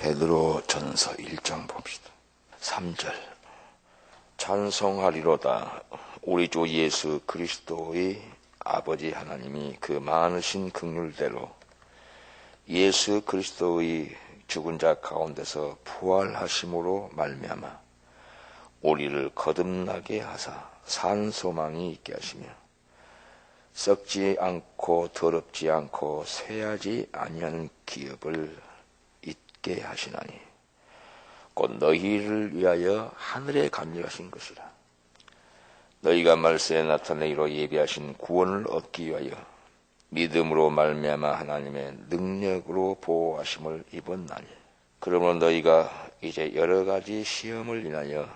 베드로 전서 1장 봅시다. 3절. 찬송하리로다. 우리 주 예수 그리스도의 아버지 하나님이 그 많으신 긍휼대로 예수 그리스도의 죽은 자 가운데서 부활하심으로 말미암아 우리를 거듭나게 하사 산 소망이 있게 하시며 썩지 않고 더럽지 않고 쇠하지 아니하는 기업을 있게 하시나니 곧 너희를 위하여 하늘에 간직하신 것이라. 너희가 말세에 나타내기로 예비하신 구원을 얻기 위하여 믿음으로 말미암아 하나님의 능력으로 보호하심을 입었나니 그러므로 너희가 이제 여러 가지 시험을 인하여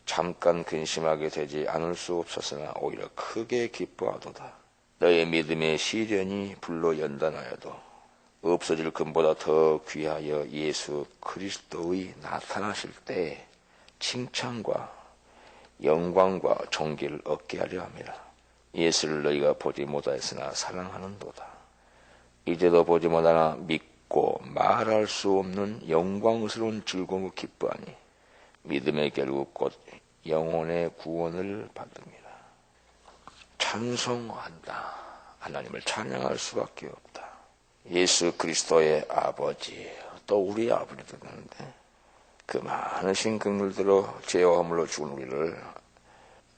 잠깐 근심하게 되지 않을 수 없었으나 오히려 크게 기뻐하도다. 너의 믿음의 시련이 불로 연단하여도 없어질 금보다 더 귀하여 예수 그리스도의 나타나실 때 칭찬과 영광과 존귀를 얻게 하려 함이라. 예수를 너희가 보지 못하였으나 사랑하는도다. 이제도 보지 못하나 믿고 말할 수 없는 영광스러운 즐거움을 기뻐하니 믿음의 결국 곧 영혼의 구원을 받습니다. 찬송한다. 하나님을 찬양할 수밖에 없다. 예수 그리스도의 아버지, 또 우리 아버지도 되는데 그 많으신 긍휼대로 죄와 허물로 죽은 우리를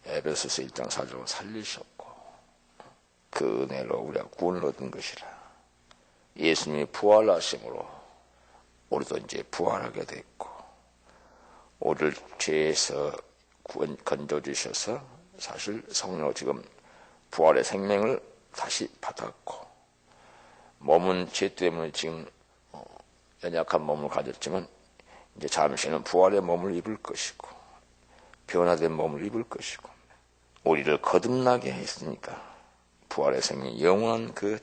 에베소서 1장 4절로 살리셨고 그 은혜로 우리가 구원을 얻은 것이라. 예수님이 부활하심으로 우리도 이제 부활하게 됐고 우리를 죄에서 건져주셔서 사실 성령으로 지금 부활의 생명을 다시 받았고 몸은 죄 때문에 지금 연약한 몸을 가졌지만 이제 잠시는 부활의 몸을 입을 것이고 변화된 몸을 입을 것이고 우리를 거듭나게 했으니까 부활의 생명 영원한 그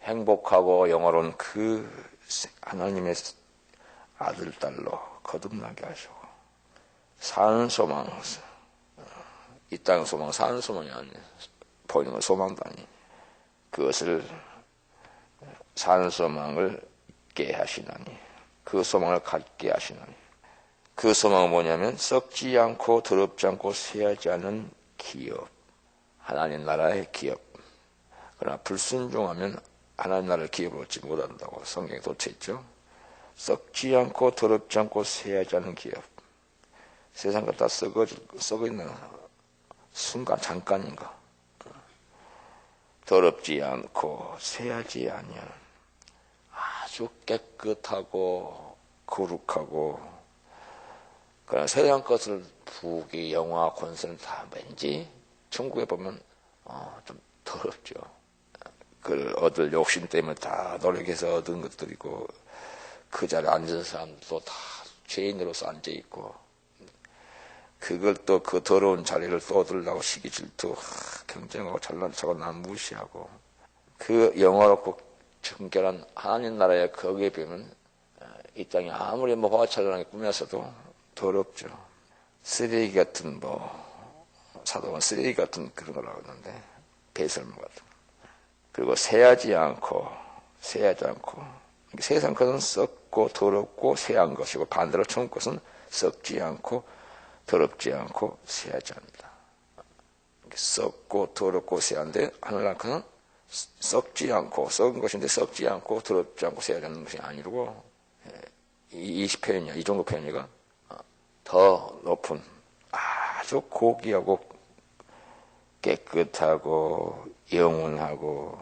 행복하고 영화로운 그 하나님의 아들 딸로 거듭나게 하시고 사는 소망, 이 땅의 소망, 사는 소망이 아니에요. 보이는 건 소망도 아니에요. 그것을 사는 소망을 있게 하시나니 그 소망을 갖게 하시나니 그 소망은 뭐냐면 썩지 않고 더럽지 않고 쇠하지 않은 기업, 하나님 나라의 기업. 그러나 불순종하면 하나님 나라의 기업을 얻지 못한다고 성경에 도처있죠. 썩지 않고 더럽지 않고 쇠하지 않은 기업. 세상 갖다 썩어 있는 순간 잠깐인 거. 더럽지 않고 쇠하지 아니하는 아주 깨끗하고 거룩하고 그러나 세상 것을 부귀 영화 권세는 다 왠지 천국에 보면 좀 더럽죠. 그걸 얻을 욕심 때문에 다 노력해서 얻은 것들이고 그 자리에 앉은 사람도 다 죄인으로서 앉아있고 그걸 또 그 더러운 자리를 또 얻으려고 시기 질투 경쟁하고 잘난 척하고 남 무시하고 그 영화롭고 정결한 하나님 나라에 거기에 비하면 이 땅이 아무리 뭐 화창하게 꾸몄어도 더럽죠. 쓰레기 같은 사도가 쓰레기 같은 그런 거라고 하는데 배설물 같은 그리고 쇠하지 않고 세상 것은 썩고 더럽고 쇠한 것이고 반대로 천국 것은 썩지 않고 더럽지 않고 쇠하지 않는다. 썩고 더럽고 쇠한데 하늘나라 것은 썩지 않고 썩은 것인데 썩지 않고 더럽지 않고 쇠하지 않는 것이 아니고 이 표현이야. 이 정도 표현이가 더 높은 아주 고귀하고 깨끗하고 영원하고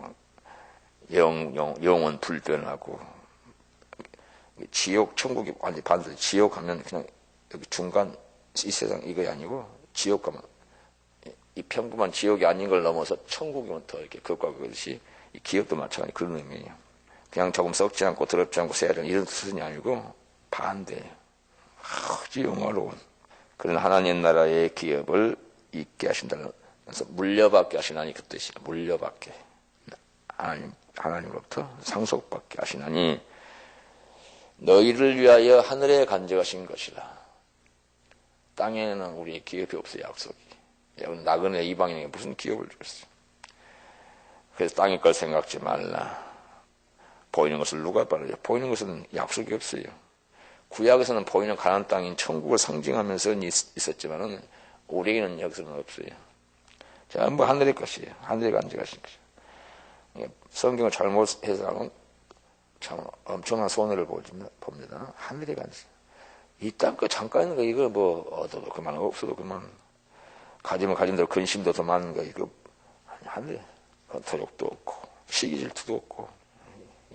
영원 불변하고 지옥 천국이 완전히 반대로 지옥 하면 그냥 여기 중간 이 세상 이거 아니고 지옥 가면 이 평범한 지옥이 아닌 걸 넘어서 천국이면 더 이렇게 그것과 그것이 이 기업도 마찬가지 그런 의미예요. 그냥 조금 썩지 않고 더럽지 않고 쇠하지 않는 이런 뜻이 아니고 반대예요. 아주 영화로운 그런 하나님 나라의 기업을 있게 하신다는 그래서 물려받게 하시나니 그 뜻이에요. 물려받게 하나님으로부터 상속받게 하시나니 너희를 위하여 하늘에 간직하신 것이라. 땅에는 우리의 기업이 없어요. 약속이. 나그네 이방인에게 무슨 기업을 줬어요. 그래서 땅의 걸 생각지 말라. 보이는 것을 누가 바라죠? 보이는 것은 약속이 없어요. 구약에서는 보이는 가나안 땅인 천국을 상징하면서 있었지만은 우리에게는 여기서는 없어요. 전부 하늘의 것이에요. 하늘에 간직하신 것이에요. 성경을 잘못 해석하면 참 엄청난 손해를 봅니다. 하늘에 간직. 이 땅 거 잠깐 있는 거 이거 뭐 얻어도 그만 없어도 그만 가지면 가진 대로 근심도 더 많은 거 이거 하늘에 건토력도 없고 시기 질투도 없고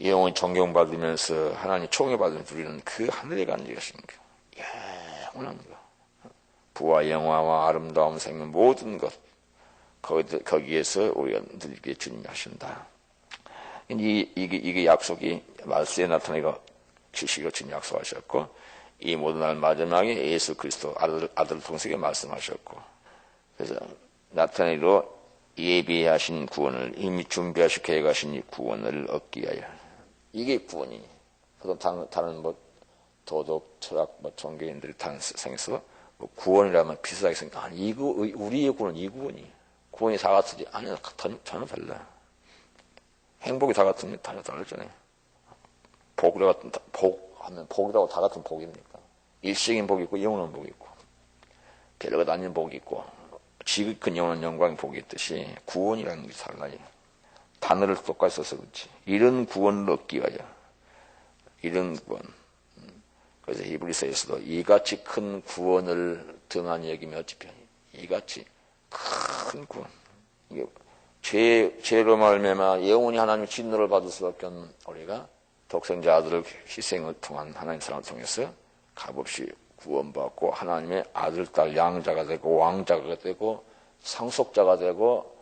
영원히 존경받으면서 하나님 총애받으면 우리는 그 하늘에 간직하신 거 영원한 거 부와 영화와 아름다움 생명 모든 것 거기에서 우리가 누리게 주님이 하신다. 이게 약속이 말세에 나타나기가 주시기로 주님 약속하셨고 이 모든 날 마지막에 예수 그리스도 아들 통속에 말씀하셨고 그래서 나타나기로 예비하신 구원을 이미 준비하시고 계획하신 이 구원을 얻기 위하여 이게 구원이니 다른 뭐 도덕 철학 뭐 종교인들이 다른 세상에서 뭐 구원이라면 비슷하게 생각 아니 이거 우리의 구원은 이 구원이 다 같으지 아니 전혀 달라. 행복이 다 같으면 다 다르잖아요. 복하면 복이라고 다 같은 복입니까? 일시적인 복이 있고 영원한 복이 있고 별거 아닌 복이 있고 지극한 영원한 영광의 복이 있듯이 구원이라는 게 달라요. 단어를 똑같이 써서 그렇지. 이런 구원을 얻기 위하여 이런 구원. 그래서 히브리서에서도 이같이 큰 구원을 등한히 여기며 어찌 편히 이같이 큰 구원. 이게 죄로 말미암아 영원히 하나님의 진노를 받을 수밖에 없는 우리가 독생자 아들의 희생을 통한 하나님 사랑을 통해서 값없이 구원받고 하나님의 아들, 딸, 양자가 되고 왕자가 되고 상속자가 되고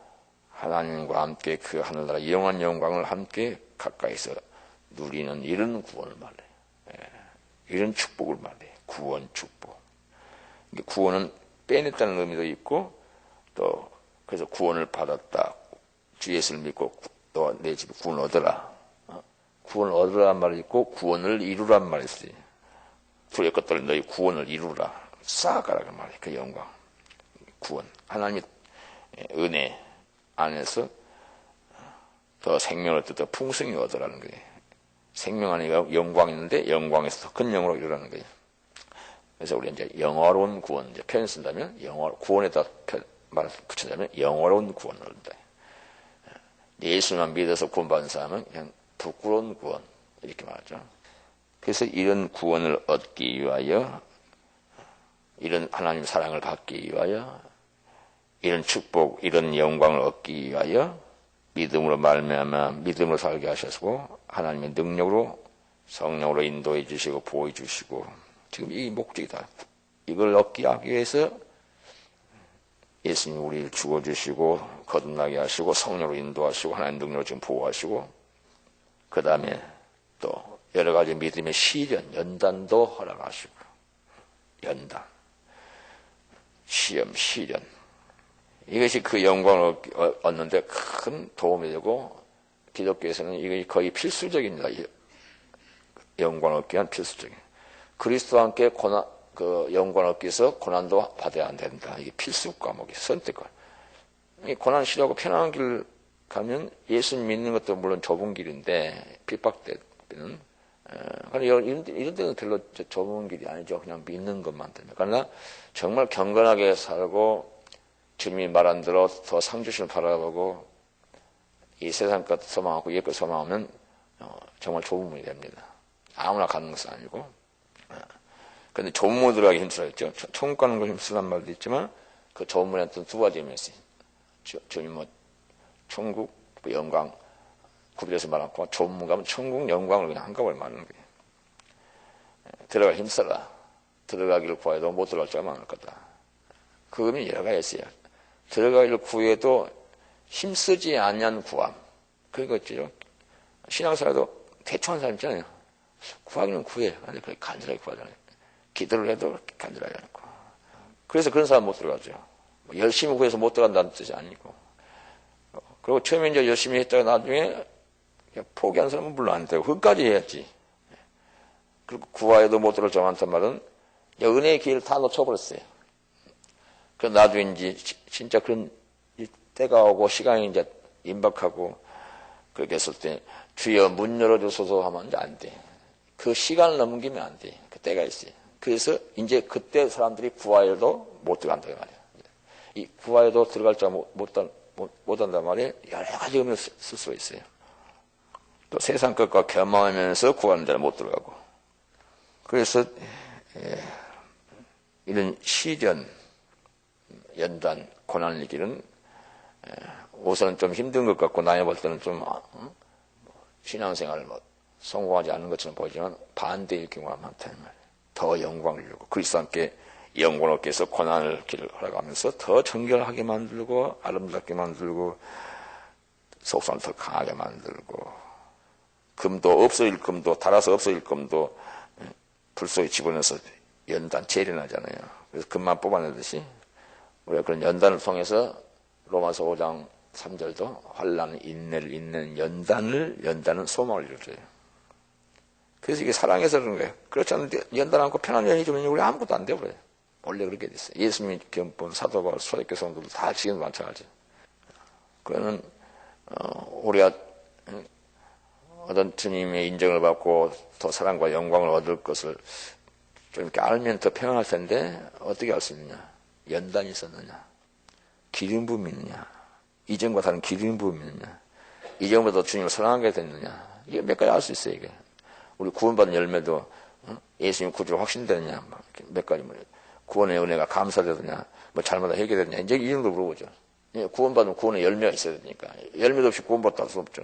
하나님과 함께 그 하늘나라 영원한 영광을 함께 가까이서 누리는 이런 구원을 말해요. 이런 축복을 말해요. 구원, 축복. 구원은 빼냈다는 의미도 있고 또 그래서 구원을 받았다. 주 예수를 믿고 너 내 집에 구원 얻어라. 구원을 얻으라는 말이 있고 구원을 이루라는 말이 있어요. 둘의 것들을 너희 구원을 이루라. 쌓아가라 그 말이에요. 그 영광. 구원. 하나님의 은혜 안에서 더 생명을 얻어 더 풍성히 얻으라는 거예요. 생명 안에 영광이 있는데 영광에서 더 큰 영으로 이루라는 거예요. 그래서 우리 이제 영화로운 구원 이제 표현 쓴다면 구원에다 말을 붙인다면 영화로운 구원을 얻는다. 예수만 믿어서 구원받은 사람은 그냥 부끄러운 구원 이렇게 말하죠. 그래서 이런 구원을 얻기 위하여 이런 하나님의 사랑을 받기 위하여 이런 축복 이런 영광을 얻기 위하여 믿음으로 말미암아 믿음으로 살게 하셨고 하나님의 능력으로 성령으로 인도해 주시고 보호해 주시고 지금 이 목적이다. 이걸 얻기 하기 위해서 예수님이 우리를 죽어주시고 거듭나게 하시고 성령으로 인도하시고 하나님 능력으로 지금 보호하시고 그 다음에 또 여러 가지 믿음의 시련, 연단도 허락하시고 연단, 시험, 시련 이것이 그 영광을 얻는데 큰 도움이 되고 기독교에서는 이게 거의 필수적입니다. 영광을 얻기 위한 필수적인 그리스도와 함께 그 영광을 얻기 위해서 고난도 받아야 안 된다. 이게 필수 과목이 선택과. 이 고난 싫어하고 편안한 길 가면 예수님 믿는 것도 물론 좁은 길인데 핍박되는 이런 데는 별로 좁은 길이 아니죠. 그냥 믿는 것만 때문에. 그러나 정말 경건하게 살고 주님이 말한 대로 더 상주심을 바라보고 이 세상 것 소망하고 옛 것 소망하면 정말 좁은 문이 됩니다. 아무나 가는 것은 아니고. 그런데 좁은 문에 들어가기 힘들어했죠. 천국 가는 거 힘쓰란 말도 있지만 그 좁은 문에는 두 가지 의미가 있어요. 주님 뭐 천국 영광 구별해서 말하고 좁은 문 가면 천국 영광을 그냥 한꺼번에 말하는 거예요. 들어가기 힘써라. 들어가기를 구해도 못 들어갈 자가 많을 거다. 그 의미 여러 가지 있어요. 들어가기를 구해도 힘쓰지 않는 구함. 그거죠. 신앙생활도 대충 하는 사람 있잖아요. 구하기는 구해. 근데 그렇게 간절하게 구하잖아요. 기도를 해도 간절하지 않고. 그래서 그런 사람 못 들어가죠. 열심히 구해서 못 들어간다는 뜻이 아니고. 그리고 처음에 이제 열심히 했다가 나중에 포기한 사람은 물론 안 되고, 끝까지 해야지. 그리고 구하여도 못 들어갈 자 많단 말은 은혜의 기회를 다 놓쳐버렸어요. 그래서 나중에 이제 진짜 그런 때가 오고 시간이 이제 임박하고 그렇게 했을 때 주여 문 열어주소서 하면 이제 안 돼. 그 시간을 넘기면 안 돼. 그 때가 있어요. 그래서 이제 그때 사람들이 구하여도 못 들어간다 말이야. 이 구하여도 들어갈 줄 못한단 말이에요. 여러 가지 의미를 쓸 수가 있어요. 또 세상 것과 겸하면서 구하는 데는 못 들어가고. 그래서 이런 시련, 연단, 고난을 이기는 우선은 좀 힘든 것 같고 나이 볼 때는 좀 신앙생활을 성공하지 않는 것처럼 보이지만 반대일 경우가 많다는 말이에요. 더 영광을 주고 그리스도 함께 영광을 얻기 위해서 고난을 길을 걸어가면서 더 정결하게 만들고 아름답게 만들고 속성을 더 강하게 만들고 금도 없어질 금도 달아서 없어질 금도 불 속에 집어넣어서 연단 재련하잖아요. 그래서 금만 뽑아내듯이 우리가 그런 연단을 통해서 로마서 5장 3절도 환난 인내를 잇는 연단은 소망을 이루어줘요. 그래서 이게 사랑해서 그런 거예요. 그렇지 않은데 연단 않고 편한 연이 좀 우리 아무것도 안 돼버려요. 원래 그렇게 됐어요. 예수님이 견본 사도 바울 초대교회 성도들 다 지금도 마찬가지. 그거는 우리가 어떤 주님의 인정을 받고 더 사랑과 영광을 얻을 것을 좀 이렇게 알면 더 평안할 텐데 어떻게 알 수 있느냐? 연단이 있었느냐? 기름 부음이 있느냐? 이전과 다른 기름 부음이 있느냐? 이전보다 주님을 사랑하게 됐느냐? 이게 몇 가지 알 수 있어요. 이게 우리 구원받은 열매도 예수님 구주로 확신되느냐? 몇 가지 구원의 은혜가 감사되느냐? 뭐 잘못 해결되느냐? 이제 이 정도 물어보죠. 구원받으면 구원의 열매가 있어야 되니까 열매도 없이 구원받다 할 수 없죠.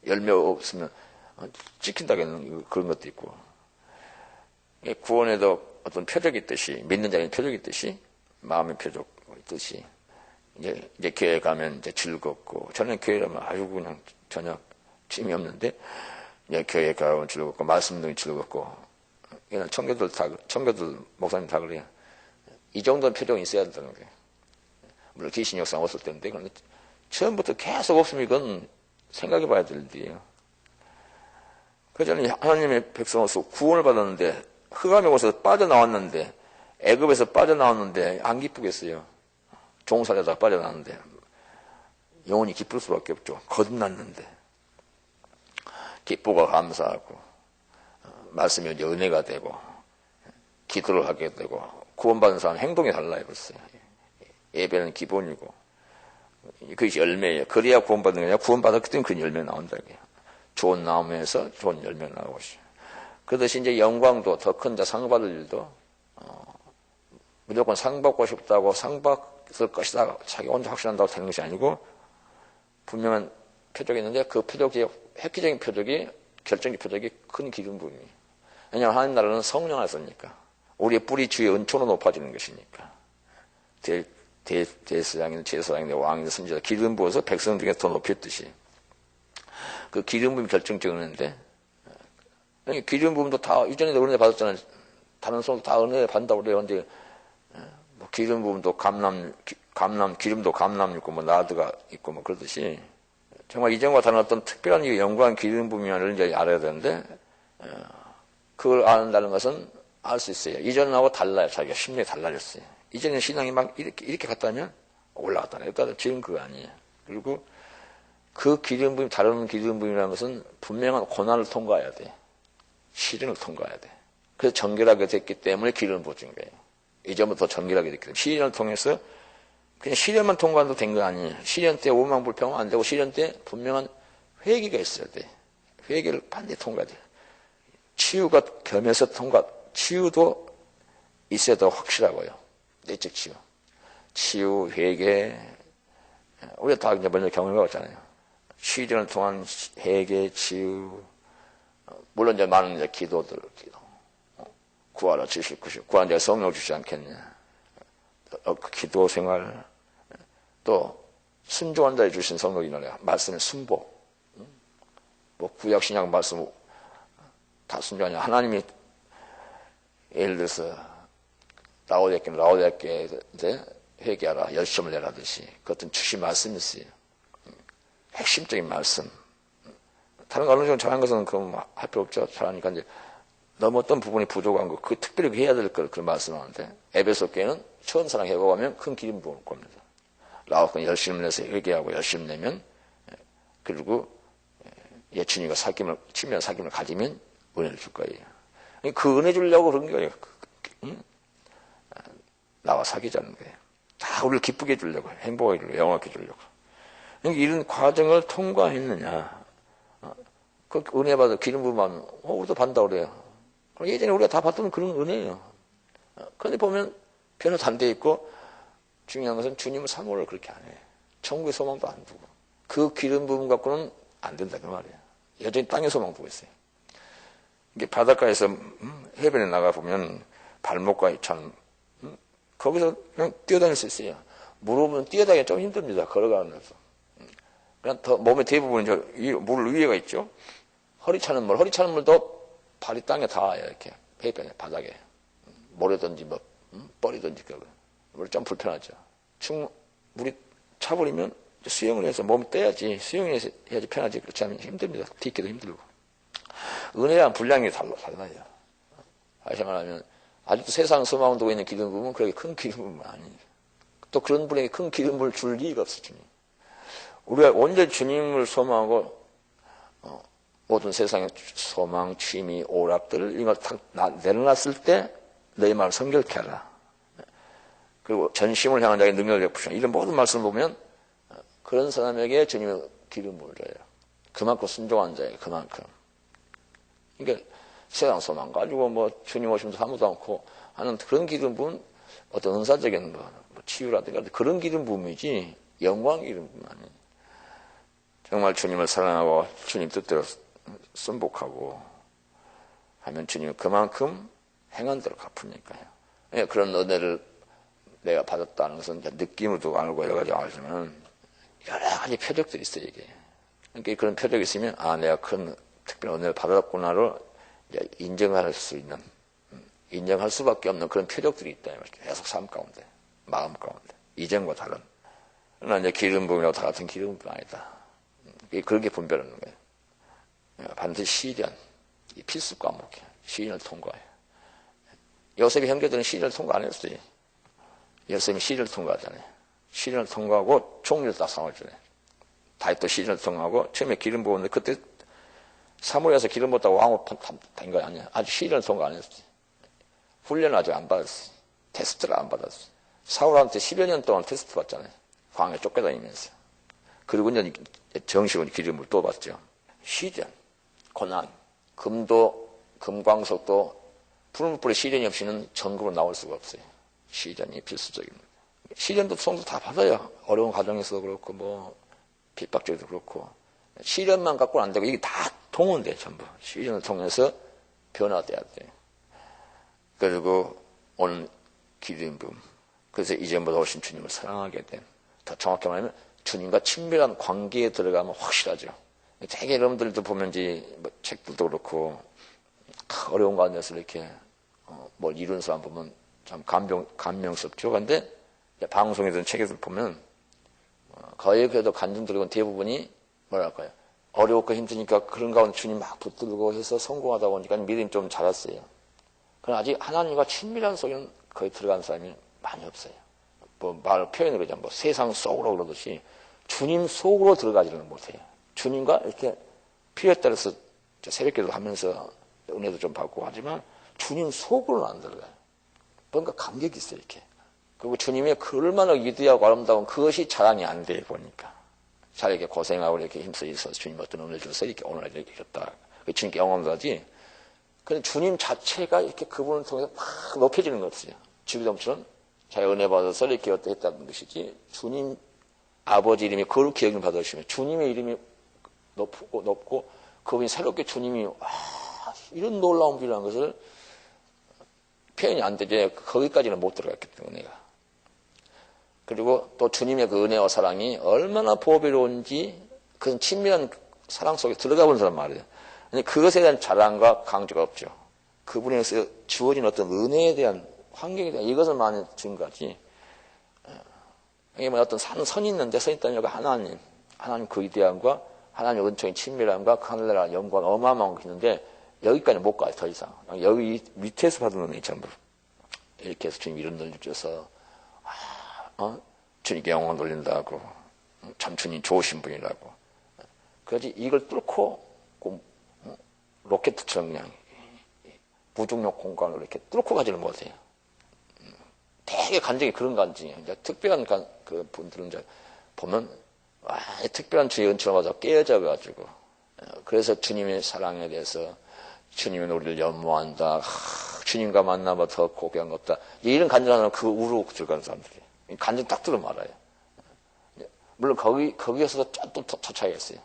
열매 없으면 찍힌다는 그런 것도 있고 구원에도 어떤 표적이 있듯이 믿는 자에는 표적이 있듯이 마음의 표적 있듯이 이제 교회 가면 이제 즐겁고 저는 교회 가면 아주 그냥 전혀 힘이 없는데 이제 교회 가면 즐겁고 말씀도 즐겁고 이런 청교들 목사님 다 그래요. 이 정도는 표정이 있어야 된다는 거예요. 물론 귀신 역사 없을 때인데 그런데 처음부터 계속 없으면 이건 생각해 봐야 될 일이에요. 그래서 저는 하나님의 백성으로서 구원을 받았는데 흑암의 곳에서 빠져나왔는데 애굽에서 빠져나왔는데 안 기쁘겠어요. 종살이다 빠져나왔는데 영혼이 기쁠 수밖에 없죠. 거듭났는데 기쁘고 감사하고 말씀이 이제 은혜가 되고 기도를 하게 되고 구원받은 사람 행동이 달라요. 벌써 예배는 기본이고 그것이 열매예요. 그래야 구원받는 게 아니라 구원받았기 때문에 그 열매 나온다. 좋은 나무에서 좋은 열매 나오고 있어요. 그렇듯이 이제 영광도 더 큰 자 상 받을 일도 무조건 상 받고 싶다고 상 받을 것이다 자기 혼자 확신한다고 되는 것이 아니고 분명한 표적이 있는데 그 표적이 획기적인 표적이 결정적 표적이 큰 기름 부음이에요. 왜냐하면 하나님 나라는 성령 안에서니까 우리의 뿌리 주의 은초로 높아지는 것이니까 대제사장이든 제사장이든 왕이든 선지자 기름 부어서 백성 중에 더 높였듯이 그 기름 부음이 결정적이었는데 기름 부음도 다 이전에도 은혜 받았잖아요. 다른 성도 다 은혜 받는다고 그래요. 근데 뭐 기름 부음도 기름도 감람 있고 뭐 나드가 있고 뭐 그러듯이 정말 이전과 다른 어떤 특별한 영광 기름 부음이라는 걸 이제 알아야 되는데 그걸 안다는 것은 알 수 있어요. 이전하고 달라요. 자기가 심리가 달라졌어요. 이전에 신앙이 막 이렇게 갔다면 올라갔다 내렸다 지금 그거 아니에요. 그리고 그 기름 부음 다른 기름 부음이라는 것은 분명한 고난을 통과해야 돼. 시련을 통과해야 돼. 그래서 정결하게 됐기 때문에 기름을 부어준 거예요. 이전부터 정결하게 됐기 때문에 시련을 통해서 그냥 시련만 통과해도 된 거 아니에요. 시련 때 오만불평은 안 되고 시련 때 분명한 회개가 있어야 돼. 회개를 반드시 통과해야 돼. 치유가 겸해서 치유도 있어야 더 확실하고요. 내적 치유, 회개. 우리가 다 이제 먼저 경험해봤잖아요. 시련을 통한 회개, 치유. 물론 이제 많은 이제 기도. 구하라 주실 것이요. 구하는 자가 성령 주지 않겠냐. 기도 생활. 또, 순종한 자에 주신 성령이라네. 말씀의 순복. 뭐, 구약, 신약 말씀 다 순종하냐. 하나님이 예를 들어서, 라오데께 이제 회개하라. 열심을 내라듯이. 그 어떤 주신 말씀이 있어요. 핵심적인 말씀. 다른 거 어느 정도 잘한 것은 그럼 할 필요 없죠. 잘하니까 이제 너무 어떤 부분이 부족한 거, 그 특별히 해야 될 걸 그런 말씀하는데, 에베소 교회는 처음 사랑 회복하면 큰 기름 부을 겁니다. 라오데께 열심을 내서 회개하고 열심 내면, 그리고 주님과 친밀한 사귐을 가지면 은혜를 줄 거예요. 그 은혜 주려고 그런 거예요. 나와 사귀자는 거예요. 다 우리를 기쁘게 해주려고, 행복하게 해주려고, 영원하게 해주려고. 이런 과정을 통과했느냐. 그 은혜 받아 기름 부으면 우리도 받는다 그래요. 예전에 우리가 다 받던 그런 은혜예요. 그런데 보면 변호 단대 있고 중요한 것은 주님을 사모를 그렇게 안 해. 천국의 소망도 안 두고. 그 기름 부음 갖고는 안 된다 그 말이에요. 여전히 땅의 소망 두고 있어요. 이게 바닷가에서 해변에 나가 보면 발목과 참 거기서 그냥 뛰어다닐 수 있어요. 무릎은 뛰어다니기 좀 힘듭니다. 걸어가면서. 그냥 더 몸의 대부분은 물 위에가 있죠. 허리 차는 물도 발이 땅에 닿아요. 이렇게 해변에 바닥에 모래든지 뻘이든지 물이 좀 불편하죠. 물이 차버리면 수영을 해서 몸이 떼야지 수영해야지 편하지. 그렇지 않으면 힘듭니다. 딛기도 힘들고. 은혜랑 분량이 달라요. 다시 말하면 아직도 세상 소망을 두고 있는 기름 부음은 그렇게 큰 기름 부음은 아니에요. 또 그런 분에게 큰 기름 부음을 줄 리가 없어 주님. 우리가 온전히 주님을 소망하고 모든 세상의 소망, 취미, 오락들을 이걸 다 내려놨을 때 너희 마음을 성결케 하라. 그리고 전심을 향한 자에게 능력을 베푸시라. 이런 모든 말씀을 보면 그런 사람에게 주님의 기름 부음을 줘요. 그만큼 순종한 자에게 그만큼. 그러니까 세상 소망 가지고 주님 오심도 사무도 않고 하는 그런 기름 부음은 어떤 은사적인 치유라든가 그런 기름 부음이지 영광 기름 부음은 아니에요. 정말 주님을 사랑하고 주님 뜻대로 순복하고 하면 주님은 그만큼 행한 대로 갚으니까요. 그런 은혜를 내가 받았다는 것은 느낌으로도 알고 여러 가지 알지만 여러 가지 표적들이 있어요, 이게. 그러니까 그런 표적이 있으면 내가 큰 특별한 은혜를 받았구나를 인정할 수 있는, 인정할 수밖에 없는 그런 표적들이 있다. 계속 삶 가운데, 마음 가운데. 이전과 다른. 그러나 이제 기름 부음이라고 다 같은 기름 부음은 아니다. 그렇게 분별하는 거예요. 반드시 시련, 필수 과목이에요. 시련을 통과해요. 요셉의 형제들은 시련을 통과 안 했어요. 요셉이 시련을 통과하잖아요. 시련을 통과하고 총리를 딱 상을 주네. 다윗도 시련을 통과하고 처음에 기름 부었는데 그때 사무엘에서 기름 부었다고 왕으로 된 거 아니야. 아직 시련을 통과 안 했어요. 훈련을 아직 안 받았어요. 테스트를 안 받았어요. 사울한테 10여 년 동안 테스트 받잖아요. 광야에 쫓겨다니면서. 그리고 이제 정식으로 기름을 또 받죠. 시련, 고난, 금광석도 푸른불의 시련이 없이는 전급으로 나올 수가 없어요. 시련이 필수적입니다. 시련도 성도 다 받아요. 어려운 과정에서도 그렇고 핍박적도 그렇고 시련만 갖고는 안 되고 이게 다 통원돼 전부. 시련을 통해서 변화돼야 돼요. 그리고 오늘 기름 부음. 그래서 이전보다 훨씬 주님을 사랑하게 된. 더 정확히 말하면 주님과 친밀한 관계에 들어가면 확실하죠. 되게 여러분들도 보면 책들도 그렇고 어려운 가운데서 이렇게 뭘 이룬 사람 보면 참 감명스럽죠. 그런데 방송이든 책에서 보면 거의 그래도 간증들은 대부분이 뭐랄까요. 어렵고 힘드니까 그런 가운데 주님 막 붙들고 해서 성공하다 보니까 믿음이 좀 자랐어요. 그러나 아직 하나님과 친밀한 속에는 거의 들어간 사람이 많이 없어요. 말 표현을 그러자 세상 속으로 그러듯이 주님 속으로 들어가지는 못해요. 주님과 이렇게 필요에 따라서 새벽기도 하면서 은혜도 좀 받고 하지만 주님 속으로는 안 들어가요. 뭔가 감격이 있어요, 이렇게. 그리고 주님의 얼마나 위대하고 아름다운 그것이 자랑이 안 돼, 보니까. 잘 이렇게 고생하고 이렇게 힘써 있어서 주님 어떤 은혜를 줘서 이렇게 오늘 이렇게 이겼다. 주님께 영광도 하지. 근데 주님 자체가 이렇게 그분을 통해서 막 높여지는 것 같아요. 주기dom처럼 자기가 은혜 받아서 이렇게 했다는 것이지. 주님 아버지 이름이 거룩히 여김을 받으시면 주님의 이름이 높고 그분이 새롭게 주님이 이런 놀라운 일이라는 것을 표현이 안 되죠. 거기까지는 못 들어갔기 때문에. 그리고 또 주님의 그 은혜와 사랑이 얼마나 보배로운지 그런 친밀한 사랑 속에 들어가 본 사람 말이에요. 근데 그것에 대한 자랑과 강조가 없죠. 그분에서 주어진 어떤 은혜에 대한 환경에 대한 이것을 많이 준 거지. 이게 어떤 선이 있는데 선 있다는 얘기가 하나님 그 위대함과 하나님의 은총의 친밀함과 그 하늘나라 영광 어마어마한 게 있는데 여기까지 못 가요, 더 이상. 여기 밑에서 받은 은혜 전부. 이렇게 해서 주님 이런 널 주셔서, 주님께 영광 돌린다고. 참 주님 좋으신 분이라고. 그래서 이걸 뚫고 로켓처럼 그냥 무중력 공간으로 이렇게 뚫고 가지를 못해요. 되게 간증이 그런 간증이에요. 이제 특별한 그 분들은 이제 보면 와, 특별한 주의 은총을 받아 깨어져가지고 그래서 주님의 사랑에 대해서 주님은 우리를 연모한다. 주님과 만나면 더 고귀한 것 없다. 이런 간증하는 그 우로 들어가는 사람들이 간증 딱 들으면 알아요. 물론 거기에서도 또 차이가 있어요.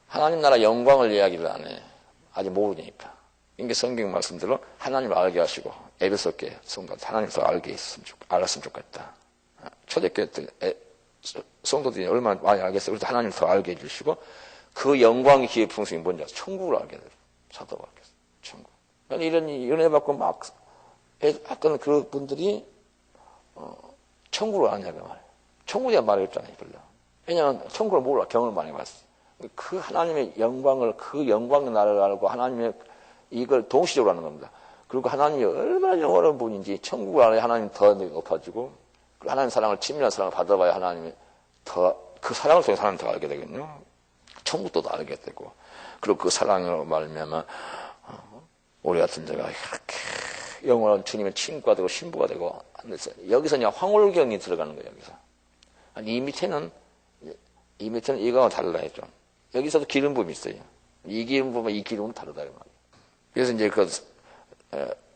하나님 나라 영광을 이야기를 안 해. 아직 모르니까. 이게 성경 말씀대로 하나님을 알게 하시고 에베소교회 성도들 하나님을 더 알았으면 좋겠다. 초대교회 때 성도들이 얼마나 많이 알겠어요. 그래서 하나님을 더 알게 해주시고 그 영광의 기회 풍성이 뭔지 알아서 천국을 알게 돼요. 사도가 알게 돼요. 천국. 이런 은혜 받고 막 했던 그 분들이 천국을 아냐고 말이에요. 천국에 말했잖아요. 별로. 왜냐하면 천국을 몰라. 경험을 많이 봤어요. 그 하나님의 영광을 그 영광의 나라를 알고 하나님의 이걸 동시적으로 하는 겁니다. 그리고 하나님이 얼마나 영원한 분인지 천국을 알아야 하나님 더 높아지고 하나님 사랑을 친밀한 사랑을 받아봐야 하나님이 더 그 사랑을 통해 하나님 더 알게 되거든요. 천국도 더 알게 되고 그리고 그 사랑으로 말미암아 우리 같은 자가 이렇게 영원한 주님의 친구가 되고 신부가 되고 여기서 그냥 황홀경이 들어가는 거예요. 여기서 이 밑에는 이거와 달라요. 좀 여기서도 기름 부음이 있어요. 이 기름 부음과 이 기름은 다르다 이 말이에요. 그래서 이제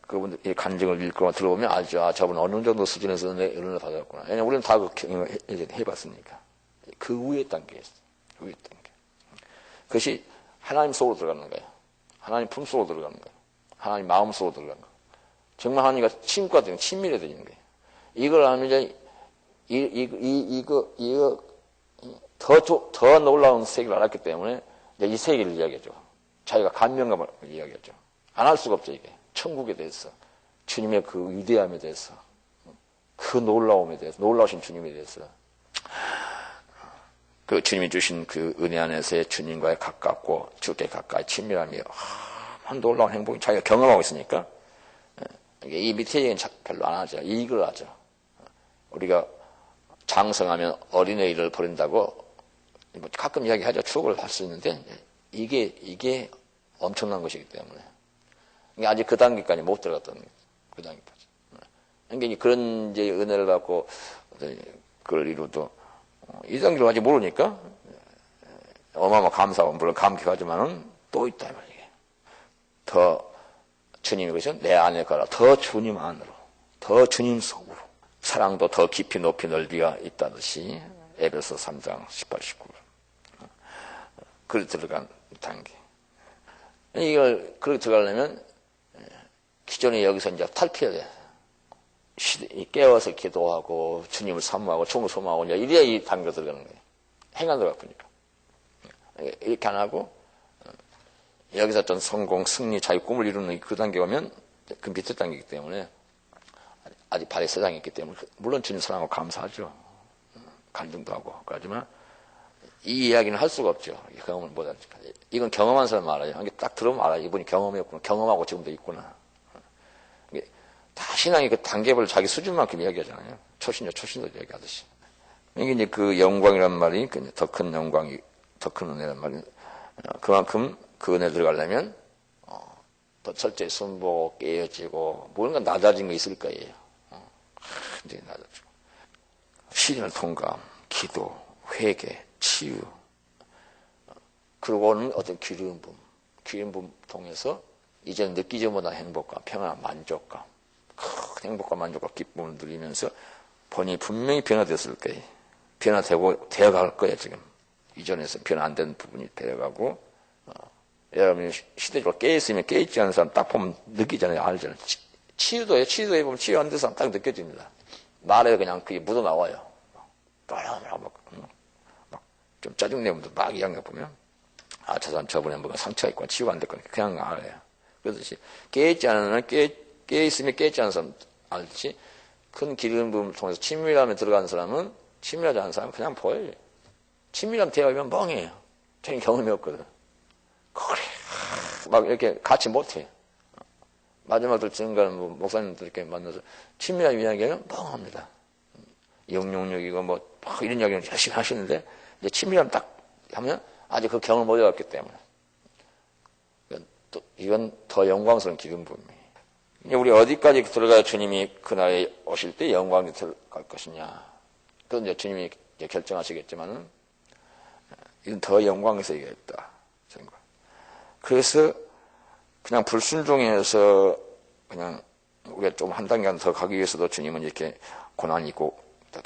그분들 간증을 읽고 들어보면 알죠. 아, 저분 어느 정도 수준에서 은혜를 받았구나. 왜냐면 우리는 다 그 경험을 해봤으니까. 그 위에 단계에 있어요. 위에 단계. 그것이 하나님 속으로 들어가는 거예요. 하나님 품 속으로 들어가는 거예요. 하나님 마음 속으로 들어가는 거예요. 정말 하나님과 친구가 되는, 친밀해지는 거예요. 이걸 하면 이제, 이거, 더 놀라운 세계를 알았기 때문에 이제 이 세계를 이야기하죠. 자기가 감명감을 이야기하죠. 안 할 수가 없죠, 이게. 천국에 대해서. 주님의 그 위대함에 대해서. 그 놀라움에 대해서. 놀라우신 주님에 대해서. 그 주님이 주신 그 은혜 안에서의 주님과의 가깝고 주께 가까이 친밀함이 놀라운 행복이 자기가 경험하고 있으니까 이 밑에 얘기는 별로 안 하죠. 이걸 하죠. 우리가 장성하면 어린애를 버린다고 뭐 가끔 이야기하죠. 추억을 할 수 있는데 이게 엄청난 것이기 때문에 아직 그 단계까지 못 들어갔던 거예요. 그 단계까지. 그러니까 그런 이제 은혜를 받고 그걸 이루도 이 단계를 아직 모르니까 어마어마 감사하고 물론 감격하지만은 또 있다 말이에요. 더 주님이 그러죠. 내 안에 가라. 더 주님 안으로, 더 주님 속으로 사랑도 더 깊이 높이 넓이가 있다듯이 에베소 3장 18, 19. 그걸 들어간 단계. 이걸 그렇게 들어가려면 기존에 여기서 이제 탈피해야 돼. 깨워서 기도하고 주님을 사모하고 주님을 소망하고 이래야 이 단계로 들어가는 거예요. 행한 들어가 보니까. 이렇게 안 하고 여기서 어떤 성공, 승리, 자기 꿈을 이루는 그 단계 오면 그 밑에 단계이기 때문에 아직 발의 세상이 있기 때문에 물론 주님 사랑하고 감사하죠. 간증도 하고. 그렇지만 이 이야기는 할 수가 없죠. 경험을 못하니까. 이건 경험한 사람 알아요. 딱 들으면 알아요. 이분이 경험했구나. 경험하고 지금도 있구나. 다 신앙이 그 단계별 자기 수준만큼 이야기하잖아요. 초신도 이야기하듯이. 이게 이제 그 영광이란 말이 더 큰 영광이, 더 큰 은혜란 말이 그만큼 그 은혜 들어가려면 더 철저히 순보고 깨어지고 뭔가 낮아진 거 있을 거예요. 굉장히 낮아지고. 시련을 통감, 기도, 회개, 치유. 그러고는 어떤 기름 부음 통해서 이제는 느끼지 못한 행복감, 평안, 만족감, 큰 행복과 만족과 기쁨을 누리면서 본인이 분명히 변화됐을 거예요. 되어갈 거예요, 지금. 이전에서 변화 안 된 부분이 되어가고, 여러분이 시대적으로 깨어있으면 깨어있지 않은 사람 딱 보면 느끼잖아요, 알잖아요. 치유도에 보면 치유 안 된 사람 딱 느껴집니다. 말에 그냥 그게 묻어나와요. 좀 짜증내면 막 이야기해 보면, 저 사람 저번에 뭐가 상처가 있고 치유가 안 됐거든요. 그냥 알아요. 그렇듯이 깨어있지 않은 깨어있으면 깨어있지 않은 사람 알듯이 큰 기름 부음을 통해서 친밀함에 들어가는 사람은 친밀하지 않은 사람은 그냥 보여요. 친밀함 대화하면 멍해요. 저는 경험이 없거든. 그래. 막 이렇게 같이 못해. 마지막으로 증거는 목사님들 이렇게 만나서 친밀함 이야기하면 멍합니다. 영용력이고 막 이런 이야기는 열심히 하시는데 이제 친밀함 딱 하면 아직 그 경험을 못 해봤기 때문에 또 이건 더 영광스러운 기름 부음이에요. 우리 어디까지 들어가야 주님이 그날에 오실 때 영광이 들어갈 것이냐. 그건 이제 주님이 이제 결정하시겠지만은, 이건 더 영광에서 이겼다. 그래서 그냥 불순종해서 그냥 우리가 좀 한 단계 더 가기 위해서도 주님은 이렇게 고난이 있고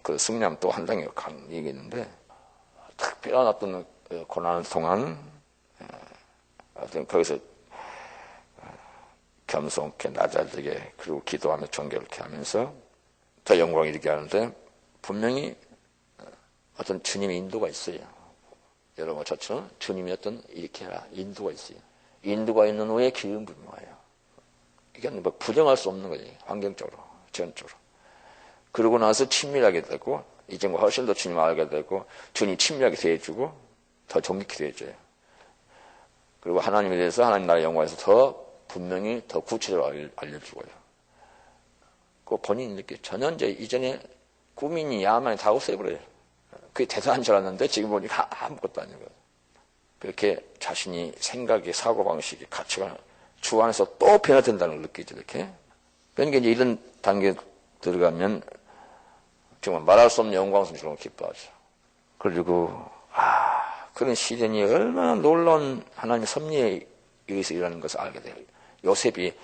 그 승리하면 또 한 단계 강이겠는데, 특별한 어떤 고난을 통한 어떤 거기서 겸손케 낮아지게 그리고 기도하며 정결케 하면서 더 영광이 이르게 하는데, 분명히 어떤 주님의 인도가 있어요. 여러분 저처럼 주님이 어떤 이렇게 해라 인도가 있어요. 인도가 있는 후에 기름 부음이 와요. 이게 뭐 부정할 수 없는 거예요. 환경적으로, 전적으로. 그러고 나서 친밀하게 되고, 이전과 훨씬 더 주님을 알게 되고, 주님 친밀하게 대해주고, 더 정직히 대해줘요. 그리고 하나님에 대해서, 하나님 나라의 영광에서 더 분명히 더 구체적으로 알려주고요. 그 본인이 이렇게 전혀 이제 이전에 꿈이니 야만이 다 없애버려요. 그게 대단한 줄 알았는데, 지금 보니까 아무것도 아니고. 그렇게 자신이 생각이, 사고방식이, 가치가 주 안에서 또 변화된다는 걸 느끼죠, 이렇게. 그러니까 이제 이런 단계에 들어가면 정말 말할 수 없는 영광스러운 기뻐하죠. 그리고, 그런 시련이 얼마나 놀라운 하나님의 섭리에 의해서 일어나는 것을 알게 돼요. 요셉이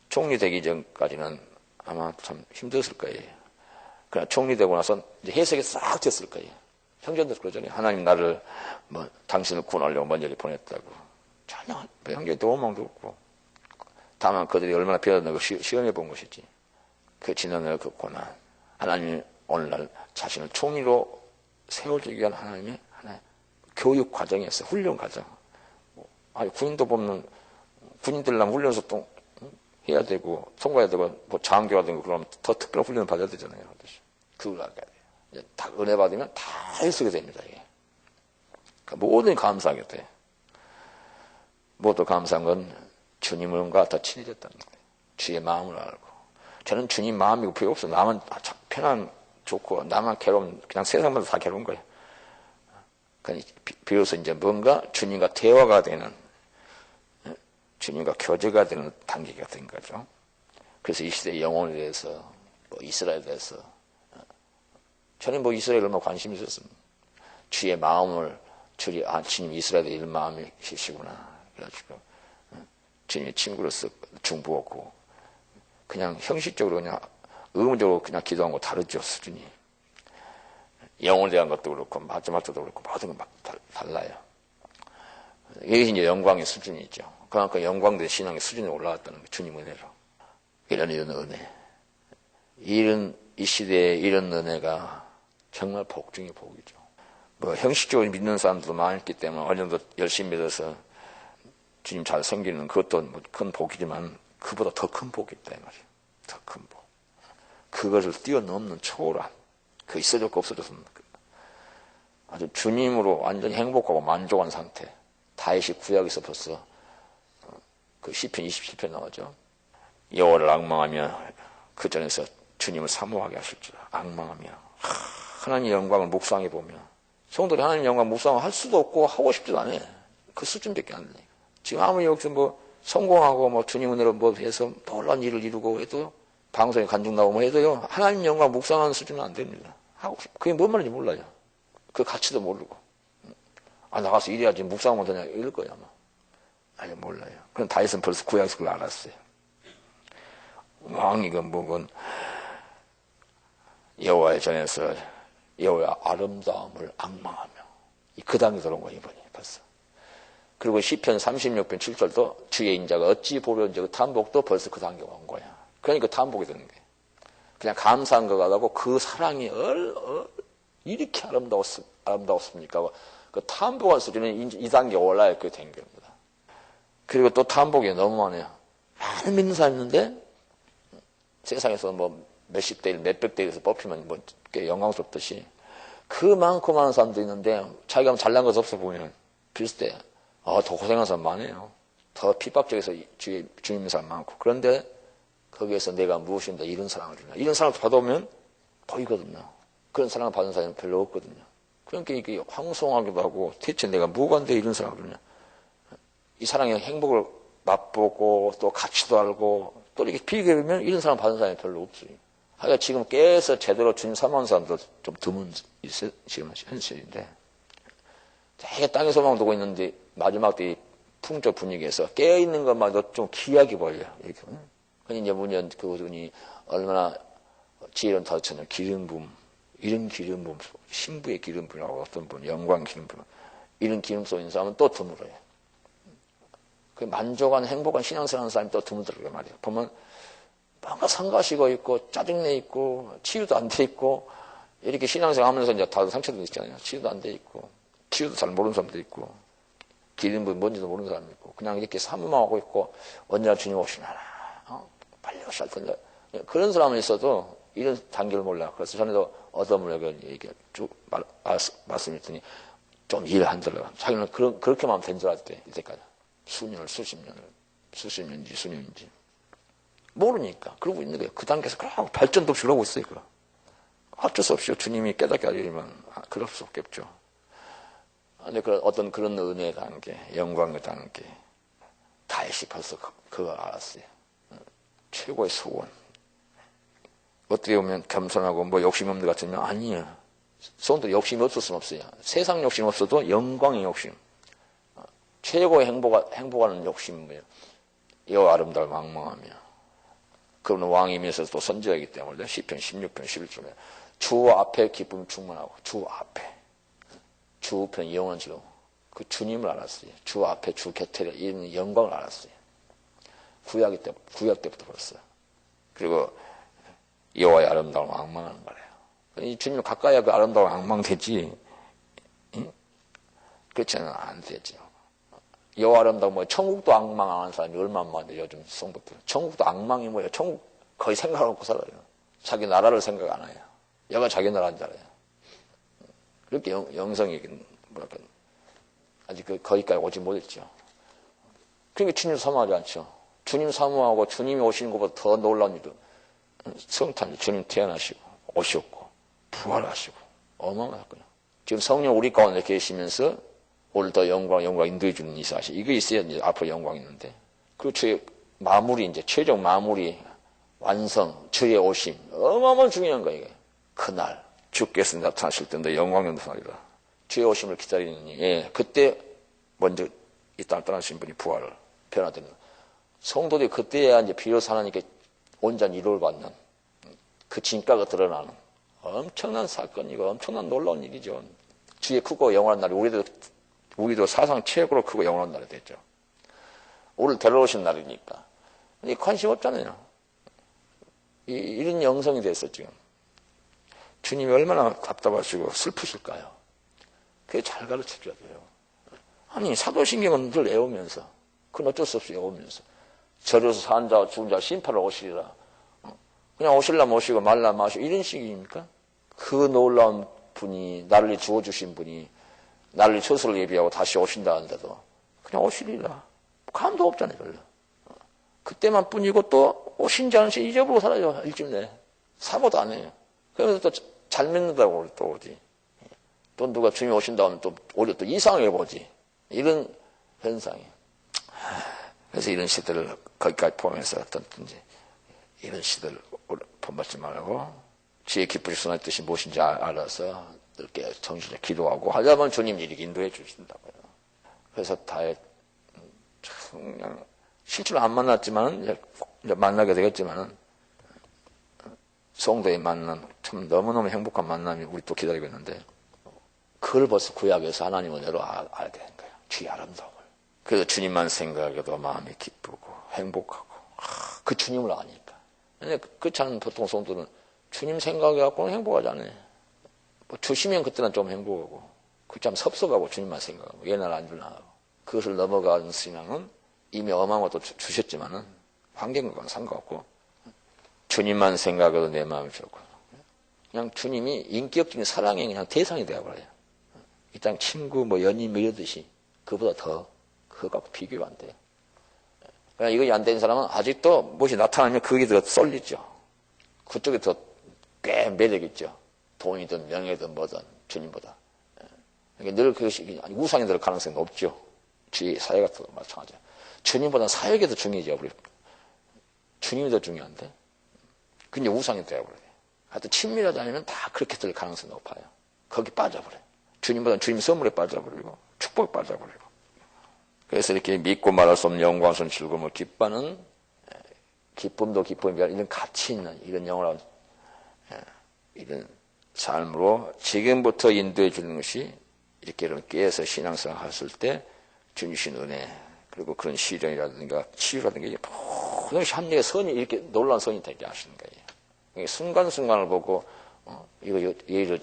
총리 되기 전까지는 아마 참 힘들었을 거예요. 그러나 총리 되고 나서 이제 해석이 싹 됐을 거예요. 형제들 그러잖아요. 하나님 나를 당신을 구원하려고 먼저 보냈다고. 전혀 형제에 도움도 없고. 다만 그들이 얼마나 배웠는 거 시험해 본 것이지. 그 지난날 그 고난. 하나님이 오늘날 자신을 총리로 세워주기 위한 하나님의 하나의 교육 과정이었어요. 훈련 과정. 군인도 보면 군인들랑 훈련소 또 해야 되고 통과해야 되고 뭐 장교라든가 그러면 더 특별한 훈련을 받아야 되잖아요. 그걸 알아야 돼요. 이제 다 은혜 받으면 다 쓰게 됩니다. 이게. 그러니까 모든 감사하게 돼. 모두 감사한 건 주님과 더 친해졌다는 거예요. 주의 마음을 알고. 저는 주님 마음이고 필요 없어. 나만 편안 좋고 나만 괴로운 그냥 세상마다 다 괴로운 거예요. 그러니까 비로소 이제 뭔가 주님과 대화가 되는, 주님과 교제가 되는 단계가 된 거죠. 그래서 이 시대의 영혼에 대해서, 이스라엘에 대해서, 저는 이스라엘 얼마나 관심이 있었습니다. 주의 마음을, 주님 이스라엘에 이런 마음이시구나. 그래가지고, 주님의 친구로서 중부었고, 그냥 형식적으로 그냥, 의무적으로 그냥 기도한 거 다르죠, 수준이. 영혼에 대한 것도 그렇고, 마지막도 그렇고, 모든 건 달라요. 이게 이제 영광의 수준이죠. 그만큼 영광된 신앙의 수준이 올라갔다는 거, 주님 은혜로. 이런 은혜. 이 시대에 이런 은혜가 정말 복 중의 복이죠. 형식적으로 믿는 사람들도 많았기 때문에 어느 정도 열심히 믿어서 주님 잘 섬기는 그것도 큰 복이지만 그보다 더 큰 복이 있다, 이 말이에요. 더 큰 복. 그것을 뛰어넘는 초월한, 그 있어졌고 없어졌습니다. 아주 주님으로 완전히 행복하고 만족한 상태. 다윗이 구약에서 벌써 그 시편 27편 나오죠. 여호와를 앙망하며 그 전에서 주님을 사모하게 하실 줄 앙망하며 하나님의 영광을 묵상해 보며, 성도들이 하나님의 영광 묵상할 수도 없고 하고 싶지도 않아요. 그 수준밖에 안 돼. 지금 아무리 여기서 성공하고 주님 은혜로 해서 놀라운 일을 이루고 해도 방송에 간증 나오고 해도요, 하나님 영광 묵상하는 수준은 안 됩니다. 하고 싶, 그게 뭔 말인지 몰라요. 그 가치도 모르고. 나가서 일해야지 묵상하면 되냐, 이럴 거야, 아마. 아니, 몰라요. 그럼 다윗은 벌써 구약에서 그걸 알았어요. 왕이건 뭐건, 여호와의 전에서 여호와의 아름다움을 앙망하며, 그 단계 들어온 거예요, 이번에 벌써. 그리고 시편 36편 7절도 주의 인자가 어찌 보려는지 그 탄복도 벌써 그 단계가 온 거야. 그러니까 탄복이 되는 거예요. 그냥 감사한 거 가지고 그 사랑이 이렇게 아름다웠습니까? 그 탄복할 수준은 이 단계에 올라야 그게 된 겁니다. 그리고 또 탄복이 너무 많아요. 많은 믿는 사람이 있는데 세상에서 몇십 대 1, 몇백 대 1에서 뽑히면 꽤 영광스럽듯이 그 많고 많은 사람도 있는데 자기가 잘난 것 없어 보이면 비슷해. 더 고생한 사람 많아요. 더 핍박적에서 주님 사람 많고. 그런데 거기에서 내가 무엇인데 이런 사랑을 주냐. 이런 사랑을 받아오면 보이거든요. 그런 사랑을 받은 사람은 별로 없거든요. 그러니까 이게 황송하기도 하고 대체 내가 뭐가 안 돼 이런 사랑을 주냐. 이 사랑의 행복을 맛보고 또 가치도 알고 또 이렇게 비교하면 이런 사람 받은 사람이 별로 없어요. 하여간 지금 깨서 제대로 주님 사모하는 사람도 좀 드문 지금 현실인데 되게 땅에 소망 두고 있는데 마지막 때 풍조 분위기에서 깨어있는 것만도 좀 귀하게 보여요. 이렇게. 그니 이제 문연 그분이 얼마나 지혜로운 다처럼 기름 부음, 이런 기름 부음, 신부의 기름 부음이라고 어떤 분, 영광 기름 부음, 이런 기름 쏘인 사람은 또 드물어요. 그 만족한 행복한 신앙생활 하는 사람이 또 드물더라고요 말이에요. 보면 뭔가 성가시고 있고 짜증내 있고 치유도 안 돼 있고 이렇게 신앙생활 하면서 이제 다들 상처도 있잖아요. 치유도 안 돼 있고 치유도 잘 모르는 사람도 있고 기름 부음 뭔지도 모르는 사람도 있고 그냥 이렇게 사모하고 있고 언제나 주님 오시나 빨리 오실 텐데 그런 사람은 있어도 이런 단계를 몰라. 그래서 전에도 얻어물려고 이렇게 쭉 말씀했더니 좀 이해를 한다고. 자기는 그렇게만 하면 된 줄 알았대. 이때까지. 수년을, 수십 년인지, 수년인지. 모르니까. 그러고 있는 거예요. 그 단계에서 그러고 발전도 없이 그러고 있어요. 그거. 어쩔 수 없이요. 주님이 깨닫게 하려면 그럴 수 없겠죠. 근데 어떤 그런 은혜의 단계, 영광의 단계. 다시 벌써 그거 알았어요. 최고의 소원. 어떻게 보면 겸손하고 뭐 욕심 없는 것 같으면 아니에요. 소원도 욕심이 없을 수는 없어요. 세상 욕심 없어도 영광의 욕심. 최고의 행복하는 욕심은 뭐예요? 여호와 아름다울 망망하며. 그분은 왕이면서 또 선지자이기 때문에 시편 16편 11절에 주 앞에 기쁨 충만하고 주 앞에 주 우편 영원치로 그 주님을 알았어요. 주 앞에 주 곁에 이런 영광을 알았어요. 구약 때부터 벌써. 그리고 여호와의 아름다움 앙망하는 거래요. 이 주님 가까이 그 아름다움 앙망되지. 그렇지는 안 되죠. 여호와 아름다움 뭐 천국도 앙망하는 사람이 얼마나 많은데 요즘 성도들. 천국도 앙망이 뭐예요? 천국 거의 생각을 없고 살아요. 자기 나라를 생각 안 해요. 여가 자기 나라인 줄 알아요. 그렇게 영성이 뭐랄까 아직 거기까지 오지 못했죠. 그러니까 주님 사모하지 않죠. 주님 사모하고 주님이 오시는 것보다 더 놀라운 일은 성탄 주님 태어나시고 오셨고 부활하시고 어마어마하거든요. 지금 성령 우리 가운데 계시면서 오늘 더 영광 인도해 주는 이 사실 이거 있어야 이제 앞으로 영광이 있는데 그 주의 마무리 이제 최종 마무리 완성 주의 오심 어마어마한 중요한 거예요. 그날 주께서 나타나실 때인데 영광의 나타나리라. 주의 오심을 기다리느니 예, 그때 먼저 이 땅을 떠나신 분이 부활을 변화되는 성도들이 그때야 이제 비로소 하나님께 온전히 이루어를 받는 그 진가가 드러나는 엄청난 사건이고 엄청난 놀라운 일이죠. 주의 크고 영원한 날이 우리도 사상 최고로 크고 영원한 날이 됐죠. 우리를 데려오신 날이니까. 근데 관심 없잖아요. 이런 영성이 됐어 지금. 주님이 얼마나 답답하시고 슬프실까요? 그게 잘 가르쳐줘야 돼요. 아니 사도신경은 늘 외우면서 그건 어쩔 수 없이 외우면서 절여서 산 자 죽은 자 심판을 오시리라. 그냥 오실라면 오시고 말라면 마시고 이런 식입니까? 그 놀라운 분이 나를 주어주신 분이 나를 처소를 예비하고 다시 오신다 하는데도 그냥 오시리라. 감도 없잖아요 별로. 그때만 뿐이고 또 오신지 안 오신지 잊어버리고 살아요. 일주일 내에. 사고도 안 해요. 그러면서 또 잘 믿는다고 또 오지. 또 누가 주님이 오신다 하면 또 오히려 또 이상하게 보지. 이런 현상이. 그래서 이런 시대를 거기까지 보면서 어떤지 이런 시대를 본받지 말고 지혜 깊으신 선의 뜻이 무엇인지 알아서 늦게 정신에 기도하고 하자면 주님 이렇게 인도해 주신다고요. 그래서 다해 그냥 실제로 안 만났지만 이제 만나게 되겠지만은 성도의 만남 참 너무너무 행복한 만남이 우리 또 기다리고 있는데 그걸 벌써 구약에서 하나님 은혜로 알게 된 거예요. 주의 아름다움을. 그래서 주님만 생각해도 마음이 기쁘고 행복하고 그 주님을 아니까. 근데 그렇지 않은 보통 성도는 주님 생각해갖고는 행복하지 않아요. 뭐 주시면 그때는 좀 행복하고 그렇지 않으면 섭섭하고 주님만 생각하고 얘 날 안 주나 하고 그것을 넘어가는 신앙은 이미 어마어마한 것도 주셨지만은 환경과는 상관없고 주님만 생각해도 내 마음이 좋고 그냥 주님이 인격적인 사랑의 그냥 대상이 되어버려요. 이 땅 친구 뭐 연인 뭐 이러듯이 그보다 더 그거 갖고 비교가 안 돼요. 그냥 이거 안 된 사람은 아직도 무엇이 나타나면 그게 더 쏠리죠. 그쪽에 더 꽤 매력 있죠. 돈이든 명예든 뭐든 주님보다. 그러니까 늘 그것이 우상이 될 가능성이 높죠. 주의 사회 같은 거 마찬가지예요. 주님보다 사역이 더 중요해져 버려. 주님이 더 중요한데. 그게 우상이 되어버려요. 하여튼 친밀하지 않으면 다 그렇게 될 가능성이 높아요. 거기 빠져버려요. 주님보다 주님 선물에 빠져버리고 축복에 빠져버리고. 그래서 이렇게 믿고 말할 수 없는 영광스러운 즐거움을 기뻐하는, 기쁨도 기쁨이야, 이런 가치 있는 이런 영원한 이런 삶으로 지금부터 인도해 주는 것이, 이렇게 깨어서 신앙생활 했을 때 주신 은혜, 그리고 그런 시련이라든가 치유라든가 모든 것이 합리의 선이, 이렇게 놀라운 선이 되게 하시는 거예요. 순간순간을 보고 이거 예를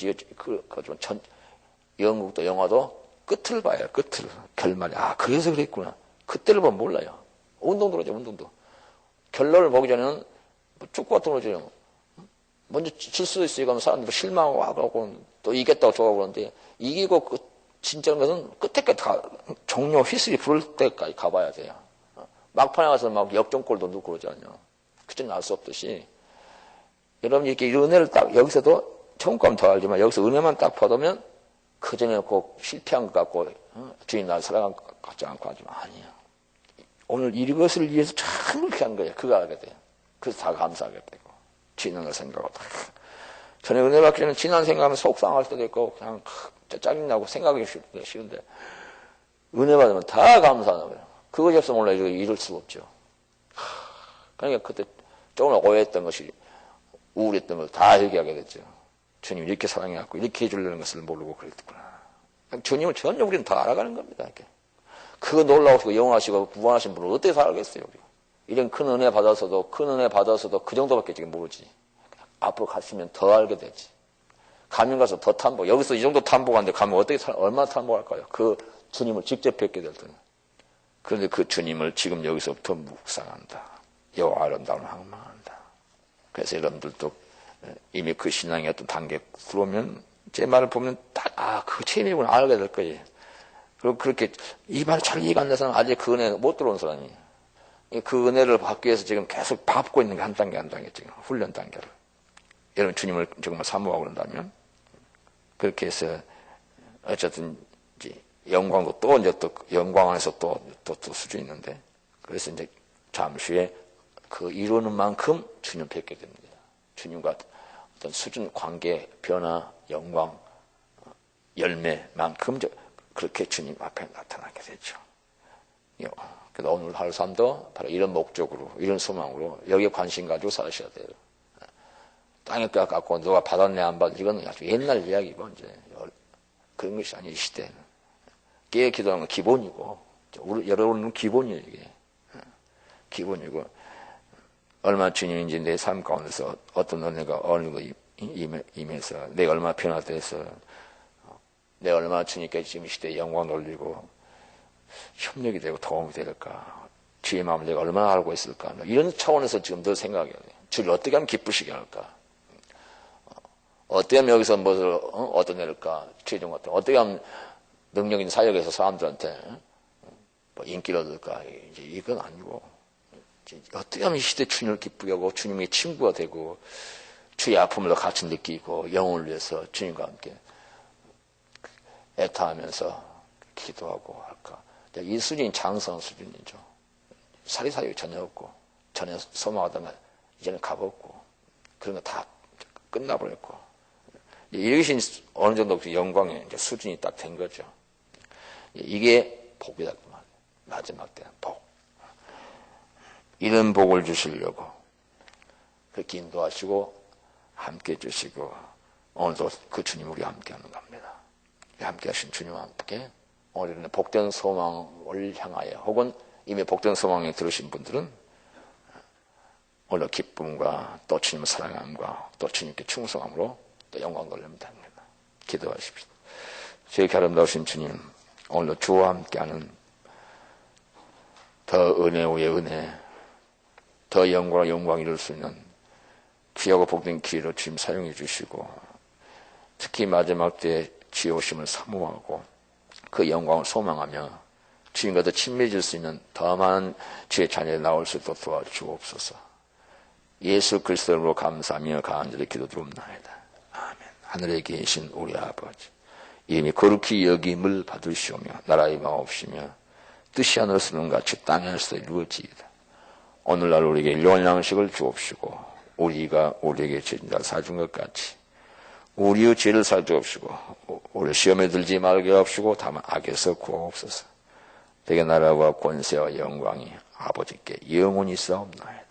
영국도 영화도 끝을 봐요. 끝을, 결말이. 그래서 그랬구나. 그때를 보면 몰라요. 운동도 그러죠. 운동도 결론을 보기 전에는 축구 같은 거 그러죠. 먼저 질 수도 있으니까 사람들 실망하고 하고 또 이겼다고 좋아하고 그러는데, 이기고 진짜인 것은 끝에까지 종료 휘슬이 부를 때까지 가봐야 돼요. 막판에 가서 막 역전골도 넣고 그러지 않냐. 그전에 알 수 없듯이, 여러분 이렇게 이런 은혜를 딱, 여기서도 처음 가면 더 알지만 여기서 은혜만 딱 받으면 그전에 꼭 실패한 것 같고 주님 나를 사랑한 것 같지 않고 하지만 아니야. 오늘 이것을 위해서 참 그렇게 한 거예요. 그거 알게 돼요. 그래서 다 감사하게 되고 지난을 생각하고. 전에 은혜 받기 전에 지난 생각하면 속상할 때도 있고 그냥 짜증나고 생각하기 쉬운데, 은혜 받으면 다 감사하는 거예요. 그것이 없으면 원래 이룰 수가 없죠. 그러니까 그때 조금 오해했던 것이, 우울했던 걸 다 얘기하게 됐죠. 주님 이렇게 사랑해갖고 이렇게 해주려는 것을 모르고 그랬구나. 주님을 전혀 우리는 다 알아가는 겁니다. 이렇게. 그거 놀라우시고 영원하시고 부활하신 분을 어떻게 살겠어요, 우리가. 이런 큰 은혜 받아서도 그 정도밖에 지금 모르지. 앞으로 가시면 더 알게 되지. 가면 가서 더 탐복, 여기서 이 정도 탐복하는데 가면 어떻게 얼마나 탐복할까요? 그 주님을 직접 뵙게 될 때는. 그런데 그 주님을 지금 여기서부터 묵상한다. 여호와 아름다운 항망한다. 그래서 여러분들도 이미 그 신앙의 어떤 단계에 들어오면 제 말을 보면 딱, 그 체험이구나 알게 될 거예요. 그리고 그렇게 이 말이 잘 이해가 안 돼서는 아직 그 은혜 못 들어온 사람이, 그 은혜를 받기 위해서 지금 계속 밟고 있는 게 한 단계 한 단계 지금 훈련 단계를. 여러분 주님을 정말 사모하고 그런다면 그렇게 해서 어쨌든 이제 영광도 또 이제 또 영광 안에서 또 수준이 있는데, 그래서 이제 잠시 후에 그 이루는 만큼 주님 뵙게 됩니다. 주님과 어떤 수준, 관계, 변화, 영광, 열매만큼 그렇게 주님 앞에 나타나게 되죠. 그래서 오늘 하루 삶도 바로 이런 목적으로, 이런 소망으로 여기에 관심 가지고 사셔야 돼요. 땅에 갖고 누가 받았냐 안 받았냐 이건 아주 옛날 이야기고 이제 그런 것이 아니에요. 이 시대는 깨어 기도하는 건 기본이고, 여러분은 기본이에요. 이게 기본이고, 얼마나 주님이 이제 내 삶 가운데서 어떤 은혜가 어느 거 임해서 내가 얼마나 변화돼서 내가 얼마나 주님께 지금 이 시대에 영광 돌리고 협력이 되고 도움이 될까, 주의 마음을 내가 얼마나 알고 있을까, 이런 차원에서 지금 더 생각해야 돼요. 주를 어떻게 하면 기쁘시게 할까, 어떻게 하면 여기서 무엇을 얻어낼까, 최종 같은 어떻게 하면 능력 있는 사역에서 사람들한테 뭐 인기를 얻을까, 이제 이건 아니고, 어떻게 하면 이 시대 주님을 기쁘게 하고 주님의 친구가 되고 주의 아픔을 더 같이 느끼고 영혼을 위해서 주님과 함께 애타하면서 기도하고 할까. 이 수준이 장성 수준이죠. 사리사욕이 전혀 없고, 전혀 소망하다가 이제는 값없고, 그런 거 다 끝나버렸고, 이것이 어느 정도 영광의 이제 수준이 딱 된 거죠. 이게 복이다. 그 말이에요. 마지막 때는 복. 이런 복을 주시려고 그렇게 인도하시고 함께 해주시고, 오늘도 그 주님 우리와 함께 하는 겁니다. 함께 하신 주님과 함께 오늘은 복된 소망을 향하여, 혹은 이미 복된 소망에 들으신 분들은 오늘 기쁨과 또 주님을 사랑함과 또 주님께 충성함으로 또 영광 돌리면 됩니다. 기도하십시오. 저희 아름다우신 주님, 오늘도 주와 함께하는 더 은혜 위에 은혜, 더 영광과 영광 이룰 수 있는 귀하고 복된 기회로 주님 사용해 주시고, 특히 마지막 때에 주의 오심을 사모하고 그 영광을 소망하며 주님과 더 친밀해질 수 있는 더 많은 주의 자녀들이 나올 수 있도록 도와주옵소서. 예수 그리스도로 감사하며 간절히 기도드립나이다. 아멘. 하늘에 계신 우리 아버지, 이미 거룩히 여김을 받으시오며 나라의 마옵시며 뜻이 하늘에서는 같이 땅에서도 이루어지이다. 오늘날 우리에게 일용할 양식을 주옵시고 우리가 우리에게 죄진 자를 사준 것 같이 우리의 죄를 사주옵시고 우리 시험에 들지 말게 하옵시고 다만 악에서 구하옵소서. 되게 나라와 권세와 영광이 아버지께 영원히 있사옵나이다.